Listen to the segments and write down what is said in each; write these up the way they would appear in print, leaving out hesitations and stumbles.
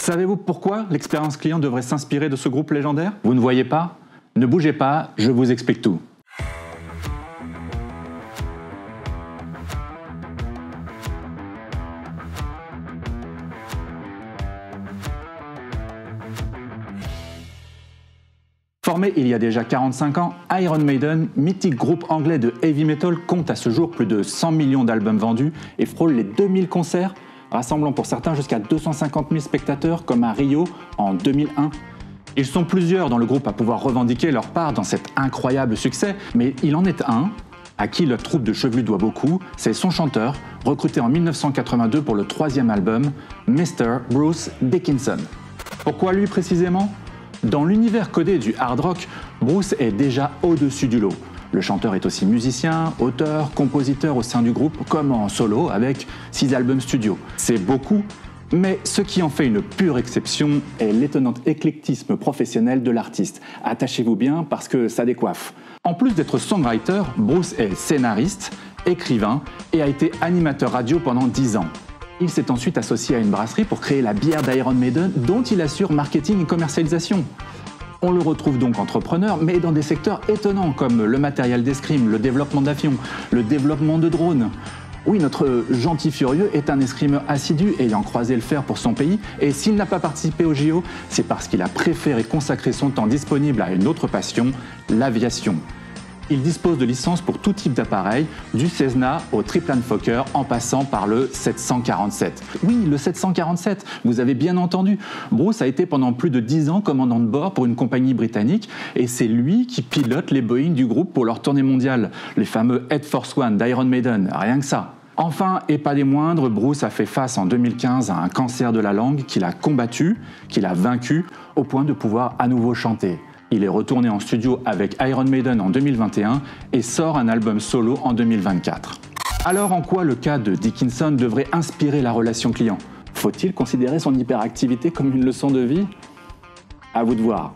Savez-vous pourquoi l'expérience client devrait s'inspirer de ce groupe légendaire? Vous ne voyez pas? Ne bougez pas, je vous explique tout. Formé il y a déjà 45 ans, Iron Maiden, mythique groupe anglais de heavy metal, compte à ce jour plus de 100 millions d'albums vendus et frôle les 2000 concerts, rassemblant pour certains jusqu'à 250 000 spectateurs comme à Rio en 2001. Ils sont plusieurs dans le groupe à pouvoir revendiquer leur part dans cet incroyable succès, mais il en est un à qui la troupe de chevelus doit beaucoup, c'est son chanteur, recruté en 1982 pour le 3e album, Mr. Bruce Dickinson. Pourquoi lui précisément ? Dans l'univers codé du hard rock, Bruce est déjà au-dessus du lot. Le chanteur est aussi musicien, auteur, compositeur au sein du groupe, comme en solo avec 6 albums studio. C'est beaucoup, mais ce qui en fait une pure exception est l'étonnant éclectisme professionnel de l'artiste. Attachez-vous bien parce que ça décoiffe. En plus d'être songwriter, Bruce est scénariste, écrivain et a été animateur radio pendant 10 ans. Il s'est ensuite associé à une brasserie pour créer la bière d'Iron Maiden dont il assure marketing et commercialisation. On le retrouve donc entrepreneur, mais dans des secteurs étonnants comme le matériel d'escrime, le développement d'avions, le développement de drones. Oui, notre gentil furieux est un escrimeur assidu ayant croisé le fer pour son pays, et s'il n'a pas participé au JO, c'est parce qu'il a préféré consacrer son temps disponible à une autre passion, l'aviation. Il dispose de licences pour tout type d'appareil, du Cessna au triplane Fokker en passant par le 747. Oui, le 747, vous avez bien entendu. Bruce a été pendant plus de 10 ans commandant de bord pour une compagnie britannique et c'est lui qui pilote les Boeing du groupe pour leur tournée mondiale, les fameux Air Force One d'Iron Maiden, rien que ça. Enfin, et pas des moindres, Bruce a fait face en 2015 à un cancer de la langue qu'il a combattu, qu'il a vaincu, au point de pouvoir à nouveau chanter. Il est retourné en studio avec Iron Maiden en 2021 et sort un album solo en 2024. Alors en quoi le cas de Dickinson devrait inspirer la relation client? Faut-il considérer son hyperactivité comme une leçon de vie? À vous de voir.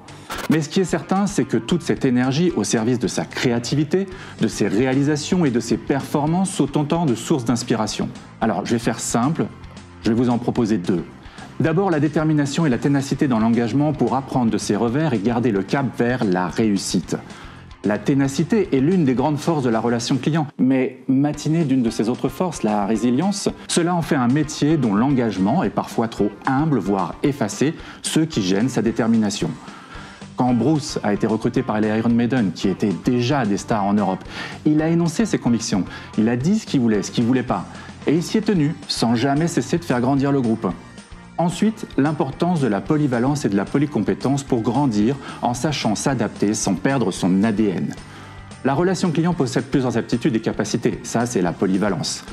Mais ce qui est certain, c'est que toute cette énergie au service de sa créativité, de ses réalisations et de ses performances sont autant de sources d'inspiration. Alors je vais faire simple, je vais vous en proposer 2. D'abord, la détermination et la ténacité dans l'engagement pour apprendre de ses revers et garder le cap vers la réussite. La ténacité est l'une des grandes forces de la relation client, mais matinée d'une de ses autres forces, la résilience, cela en fait un métier dont l'engagement est parfois trop humble, voire effacé, ce qui gêne sa détermination. Quand Bruce a été recruté par les Iron Maiden, qui étaient déjà des stars en Europe, il a énoncé ses convictions, il a dit ce qu'il voulait pas, et il s'y est tenu, sans jamais cesser de faire grandir le groupe. Ensuite, l'importance de la polyvalence et de la polycompétence pour grandir en sachant s'adapter sans perdre son ADN. La relation client possède plusieurs aptitudes et capacités, ça c'est la polyvalence.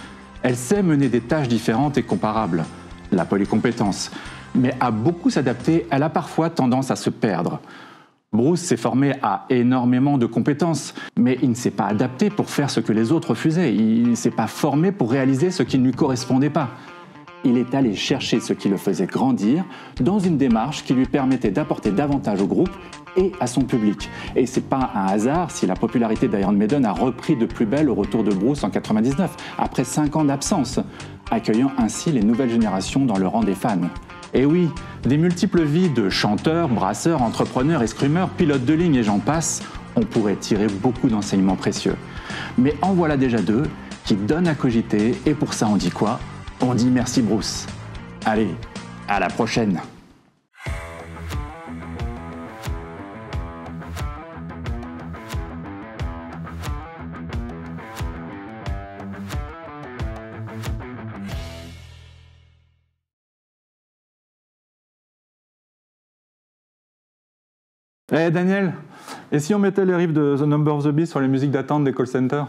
Elle sait mener des tâches différentes et comparables, la polycompétence, mais à beaucoup s'adapter, elle a parfois tendance à se perdre. Bruce s'est formé à énormément de compétences, mais il ne s'est pas adapté pour faire ce que les autres refusaient, il ne s'est pas formé pour réaliser ce qui ne lui correspondait pas. Il est allé chercher ce qui le faisait grandir dans une démarche qui lui permettait d'apporter davantage au groupe et à son public. Et c'est pas un hasard si la popularité d'Iron Maiden a repris de plus belle au retour de Bruce en 1999, après 5 ans d'absence, accueillant ainsi les nouvelles générations dans le rang des fans. Et oui, des multiples vies de chanteurs, brasseurs, entrepreneurs, escrimeurs, pilotes de ligne et j'en passe, on pourrait tirer beaucoup d'enseignements précieux. Mais en voilà déjà 2 qui donnent à cogiter et pour ça on dit quoi ? On dit merci Bruce. Allez, à la prochaine. Daniel, et si on mettait les riffs de The Number of the Beast sur les musiques d'attente des call centers ?